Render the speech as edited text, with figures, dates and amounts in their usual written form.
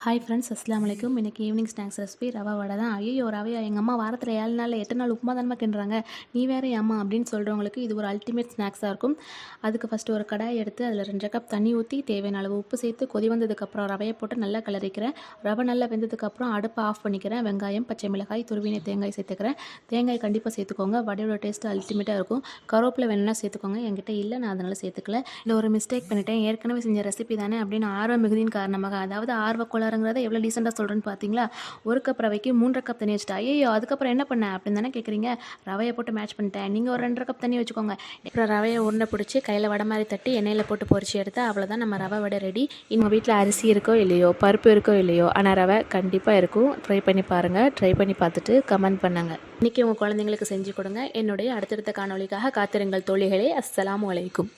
Hi friends, அஸ்ஸலாமு அலைக்கும். இன்றைக்கி ஈவினிங் ஸ்நாக்ஸ் ரெசிபி ரவா வடை தான். ஐயோ ரவையா, எங்கள் அம்மா வாரத்தில் 7 நாளில் 8 நாள் உப்புமா தானம்மா கிண்டுறாங்க, நீ வேறு ஏம்மா அப்படின்னு சொல்கிறவங்களுக்கு இது ஒரு அல்டிமேட் ஸ்நாக்ஸாக இருக்கும். அதுக்கு ஃபஸ்ட்டு ஒரு கடாய் எடுத்து அதில் 2 கப் தண்ணி ஊற்றி தேவையான அளவு உப்பு சேர்த்து கொதி வந்ததுக்கப்புறம் ரவையை போட்டு நல்லா கிளறிக்கிறேன். ரவை நல்லா வெந்ததுக்கப்புறம் அடுப்பை ஆஃப் பண்ணிக்கிறேன். வெங்காயம், பச்சை மிளகாய், துருவின தேங்காய் சேர்த்துக்கிறேன். தேங்காய் கண்டிப்பாக சேர்த்துக்கோங்க, வடையோட டேஸ்ட்டு அல்டிமேட்டாக இருக்கும். கருவேப்பிலை வேணும்னா சேர்த்துக்கோங்க, என்கிட்ட இல்லை, நான் அதனால் சேர்த்துக்கல. இல்லை ஒரு மிஸ்டேக் பண்ணிட்டேன், ஏற்கனவே செஞ்ச ரெசிபி தானே அப்படின்னு ஆர்வ மிகுதியின் காரணமாக, அதாவது ஆர்வ ங்கிறத எவ்வளோ டீசெண்டாக சொல்கிறேன்னு பார்த்தீங்களா. 1 கப் ரவைக்கு 3 கப் தண்ணி வச்சுட்டா. ஐயோ அதுக்கப்புறம் என்ன பண்ணேன் அப்படின்னு தானே கேட்குறீங்க. ரவையை போட்டு மேட்ச் பண்ணிட்டேன். நீங்கள் ஒரு 2 கப் தண்ணி வச்சுக்கோங்க. அப்புறம் ரவையை உருண்டை பிடிச்சி கையில் வடை மாதிரி தட்டி எண்ணெயில் போட்டு பொரிச்சு எடுத்து அவ்வளோதான், நம்ம ரவை வடை ரெடி. உங்கள் வீட்டில் அரிசி இருக்கோ இல்லையோ, பருப்பு இருக்கோ இல்லையோ, ஆனால் ரவை கண்டிப்பாக இருக்கும். ட்ரை பண்ணி பாருங்கள். ட்ரை பண்ணி பார்த்துட்டு கமெண்ட் பண்ணுங்கள். இன்றைக்கி உங்கள் குழந்தைங்களுக்கு செஞ்சு கொடுங்க. என்னுடைய அடுத்தடுத்த காணொலிக்காக காத்திருங்கள் தோழிகளே. அஸ்ஸலாமு அலைக்கும்.